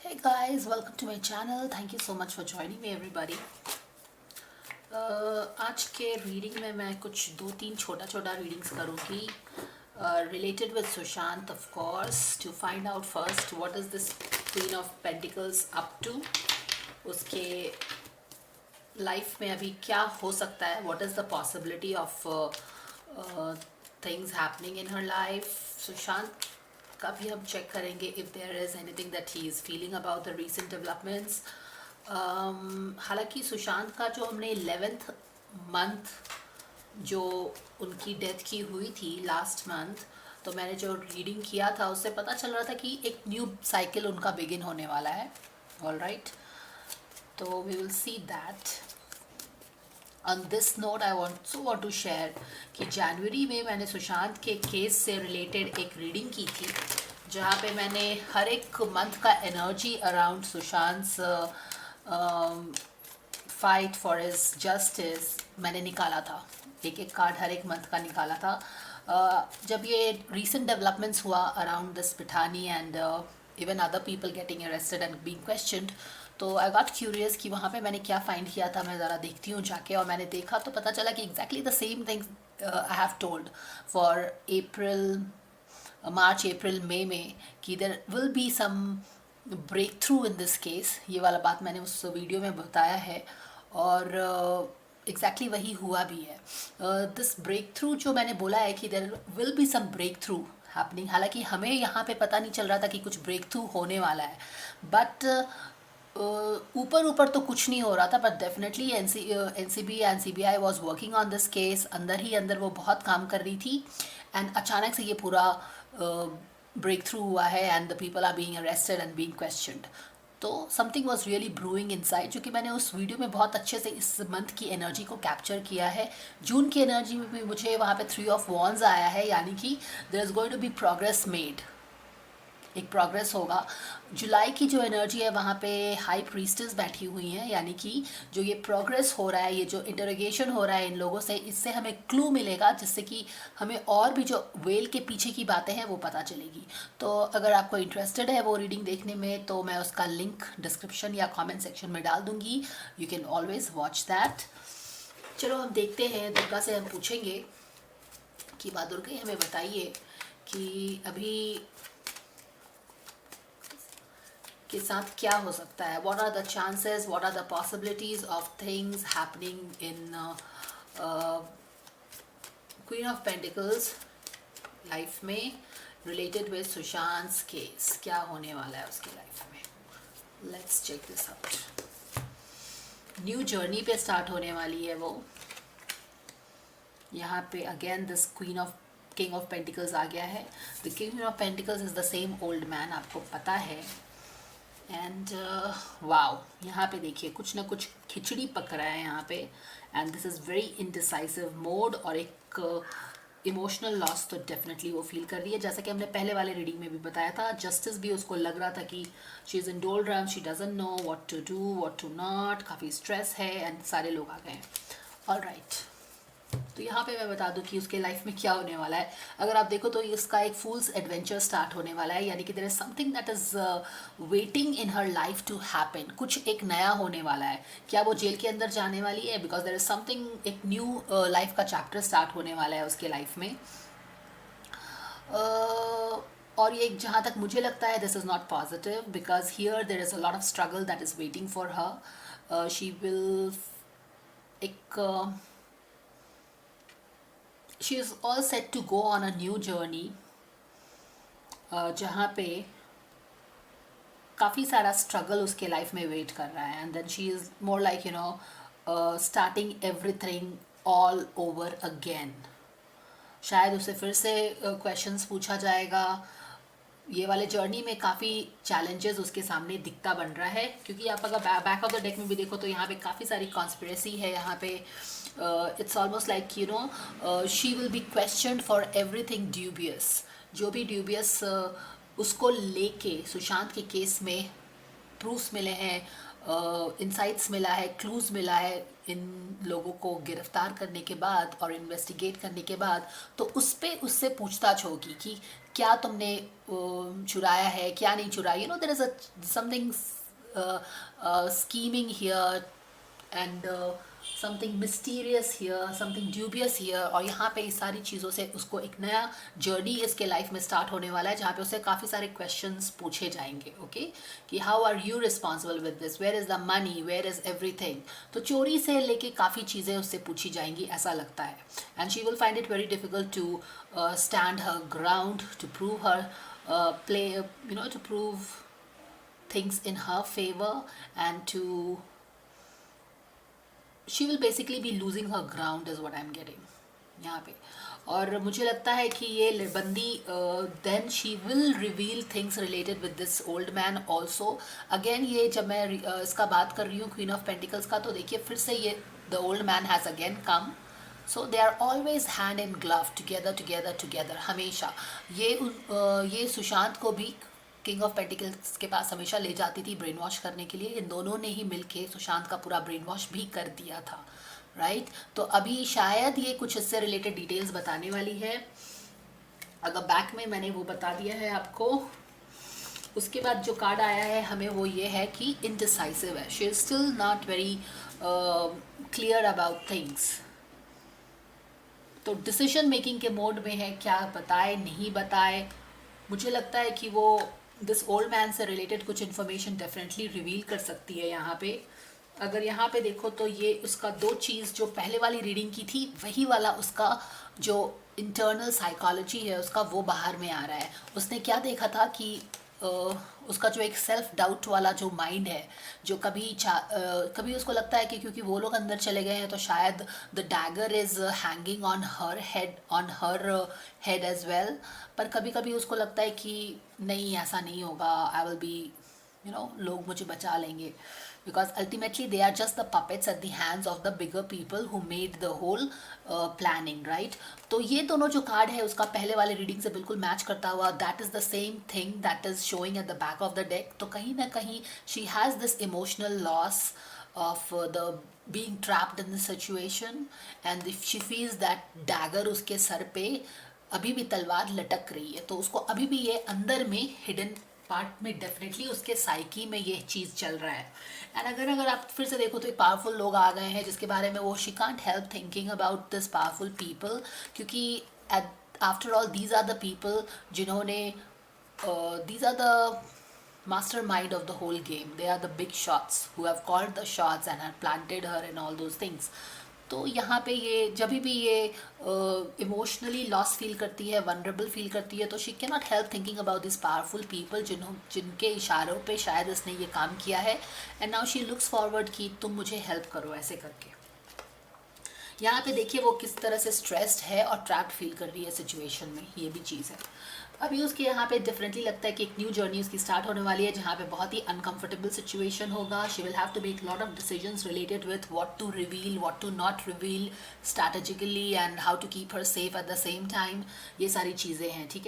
Hey guys, welcome to my channel. Thank you so much for joining me everybody. आज के reading में मैं कुछ दो तीन छोटा छोटा रीडिंग्स करूँगी related with Sushant, of course, to find out first what is this Queen of Pentacles up to. उसके लाइफ में अभी क्या हो सकता है, what is the possibility of things happening in her life. Sushant का भी हम चेक करेंगे if there is anything that he is feeling about the recent developments. हालांकि सुशांत का जो हमने 11th मंथ जो उनकी डेथ की हुई थी लास्ट मंथ, तो मैंने जो रीडिंग किया था उससे पता चल रहा था कि एक न्यू साइकिल उनका बिगिन होने वाला है. ऑल राइट, तो we will see that. On this note I want to share कि जनवरी में मैंने सुशांत के केस से रिलेटेड एक रीडिंग की थी, जहाँ पे मैंने हर एक मंथ का energy around Sushant fight for his justice मैंने निकाला था. एक एक कार्ड हर एक मंथ का निकाला था. जब ये रिसेंट डेवलपमेंट्स हुआ around this Pithani and even other people getting arrested and being questioned, तो आई गॉट क्यूरियस कि वहाँ पे मैंने क्या फाइंड किया था. मैं ज़रा देखती हूँ जाके, और मैंने देखा तो पता चला कि exactly the same things I have told for April, मार्च अप्रैल मई में कि there will be some breakthrough in this case. ये वाला बात मैंने उस वीडियो में बताया है और एग्जैक्टली वही हुआ भी है. दिस ब्रेक थ्रू जो मैंने बोला है कि there will be some breakthrough happening, हालांकि हमें यहाँ पे पता नहीं चल रहा था कि कुछ ब्रेक थ्रू होने वाला है, बट ऊपर ऊपर तो कुछ नहीं हो रहा था. But definitely NCB and CBI was working on this case. अंदर ही अंदर वो बहुत काम कर रही थी एंड अचानक से ये पूरा ब्रेक थ्रू हुआ है and the people are being arrested and being questioned. तो something was really brewing inside, जो कि मैंने उस वीडियो में बहुत अच्छे से इस मंथ की एनर्जी को कैप्चर किया है. जून की एनर्जी में भी मुझे वहाँ पे 3 ऑफ वॉन्ड्स आया है, यानी कि there is going to be progress made, एक प्रोग्रेस होगा. जुलाई की जो एनर्जी है वहाँ पे हाई प्रीस्टेस बैठी हुई हैं, यानी कि जो ये प्रोग्रेस हो रहा है, ये जो इंटरोगेशन हो रहा है इन लोगों से, इससे हमें क्लू मिलेगा जिससे कि हमें और भी जो वेल के पीछे की बातें हैं वो पता चलेगी. तो अगर आपको इंटरेस्टेड है वो रीडिंग देखने में, तो मैं उसका लिंक डिस्क्रिप्शन या कॉमेंट सेक्शन में डाल दूँगी. You can always watch that. चलो हम देखते हैं. दुर्गा से हम पूछेंगे कि माँ दुर्गा हमें बताइए कि अभी के साथ क्या हो सकता है. What are the chances, what are the possibilities of things happening in queen of pentacles life में रिलेटेड विद सुशांत केस. क्या होने वाला है उसकी लाइफ में. Let's check this out. New journey पे स्टार्ट होने वाली है वो. यहाँ पे again this queen of king of pentacles आ गया है. The king of pentacles is the same old man, आपको पता है. एंड वाओ, यहाँ पे देखिए कुछ ना कुछ खिचड़ी पक रहा है यहाँ पे. And this is very indecisive mode, और एक इमोशनल लॉस तो डेफिनेटली वो फील कर रही है. जैसा कि हमने पहले वाले रीडिंग में भी बताया था, जस्टिस भी उसको लग रहा था कि she is in doldrum, she doesn't know what to do what to not. काफ़ी स्ट्रेस है एंड सारे लोग आ गए हैं. ऑल राइट, तो यहाँ पे मैं बता दूँ कि उसके लाइफ में क्या होने वाला है. अगर आप देखो तो इसका एक फूल्स एडवेंचर स्टार्ट होने वाला है, यानी कि there is something that is waiting in her life to happen. कुछ एक नया होने वाला है. क्या वो जेल के अंदर जाने वाली है? बिकॉज देयर इज समथिंग, एक न्यू लाइफ का चैप्टर स्टार्ट होने वाला है उसके लाइफ में. और ये जहाँ तक मुझे लगता है this is not positive, because here there is a lot of struggle that is waiting for her. She will एक she is all set to go on a new journey, जहाँ पे काफ़ी सारा स्ट्रगल उसके लाइफ में wait कर रहा है. And then she is more like starting everything all over again. शायद उसे फिर से क्वेश्चंस पूछा जाएगा. ये वाले जर्नी में काफ़ी चैलेंजेस उसके सामने दिखता बन रहा है, क्योंकि आप अगर बैक ऑफ द डेक में भी देखो तो यहाँ पे काफ़ी सारी कॉन्स्पिरेसी है. यहाँ पे it's almost like she will be questioned for everything dubious. जो भी ड्यूबियस उसको लेके सुशांत के केस में प्रूफ्स मिले हैं, इंसाइट्स मिला है, क्लूज़ मिला है इन लोगों को गिरफ्तार करने के बाद और इन्वेस्टिगेट करने के बाद, तो उस पर उससे पूछताछ होगी कि क्या तुमने चुराया है, क्या नहीं चुराया, you know there is a something scheming here and something mysterious here, something dubious here. और यहाँ पे इस सारी चीज़ों से उसको एक नया जर्नी इसके लाइफ में स्टार्ट होने वाला है, जहाँ पे उसे काफ़ी सारे क्वेश्चंस पूछे जाएंगे। ओके, कि how are you responsible with this, where is the money, where is everything. तो चोरी से लेके काफ़ी चीज़ें उससे पूछी जाएंगी, ऐसा लगता है। And she will find it very difficult to stand her ground, to prove her play, you know, to prove things in her favor, and to she will basically be losing her ground is what I'm getting यहाँ पे। और मुझे लगता है कि ये बंदी then she will reveal things related with this old man also। again ये जब मैं इसका बात कर रही हूँ Queen of Pentacles का, तो देखिए फिर से ये the old man has again come, so they are always hand in glove, together हमेशा। ये सुशांत को भी किंग ऑफ पेंटिकल्स के पास हमेशा ले जाती थी ब्रेन वॉश करने के लिए। इन दोनों ने ही मिलके सुशांत का पूरा ब्रेन वॉश भी कर दिया था, राइट। तो अभी शायद ये कुछ इससे रिलेटेड डिटेल्स बताने वाली है। अगर बैक में मैंने वो बता दिया है आपको। उसके बाद जो कार्ड आया है हमें वो ये है कि इनडिसाइसिव है, she is still not very clear about things. तो डिसीजन मेकिंग के मोड में है, क्या बताए नहीं बताए। मुझे लगता है कि वो दिस ओल्ड मैन से रिलेटेड कुछ इन्फॉर्मेशन डेफिनेटली रिवील कर सकती है यहाँ पे। अगर यहाँ पे देखो तो ये उसका दो चीज़ जो पहले वाली रीडिंग की थी वही वाला उसका जो इंटरनल साइकोलॉजी है उसका वो बाहर में आ रहा है। उसने क्या देखा था कि उसका जो एक सेल्फ डाउट वाला जो माइंड है, जो कभी उसको लगता है कि क्योंकि वो लोग अंदर चले गए हैं तो शायद the dagger is hanging on her head as well. पर कभी कभी उसको लगता है कि नहीं ऐसा नहीं होगा, I will be, you know, लोग मुझे बचा लेंगे, because ultimately they are just the puppets at the hands of the bigger people who made the whole planning, right। तो ये दोनों जो कार्ड है उसका पहले वाले रीडिंग से बिल्कुल मैच करता हुआ, that is the same thing that is showing at the back of the deck। तो कहीं ना कहीं she has this emotional loss of the being trapped in the situation, and if she feels that dagger उसके sir पे अभी भी तलवार लटक रही है, तो उसको अभी भी ये अंदर में हिडन पार्ट में डेफिनेटली उसके साइकी में ये चीज़ चल रहा है। एंड अगर आप फिर से देखो तो एक पावरफुल लोग आ गए हैं जिसके बारे में वो she can't help thinking about this powerful people, क्योंकि after all these are the people जिन्होंने these are the mastermind of the whole game, they are the big shots who have called the shots and have planted her and all those things। तो यहाँ पे ये जब भी ये emotionally loss feel करती है, वनरेबल फील करती है, तो she can not help thinking about this powerful people जिनके इशारों पे शायद इसने ये काम किया है। And now she looks forward कि तुम मुझे हेल्प करो ऐसे करके। यहाँ पे देखिए वो किस तरह से स्ट्रेस्ड है और ट्रैप्ड फील कर रही है सिचुएशन में, ये भी चीज़ है। अभी उसके यहाँ पे डिफरेंटली लगता है कि एक न्यू जर्नी उसकी स्टार्ट होने वाली है जहाँ पे बहुत ही अनकंफर्टेबल सिचुएशन होगा। She will have to make lot of decisions related with what to reveal, what to not reveal strategically, and how to keep her safe at the same time. ये सारी चीज़ें हैं, ठीक है।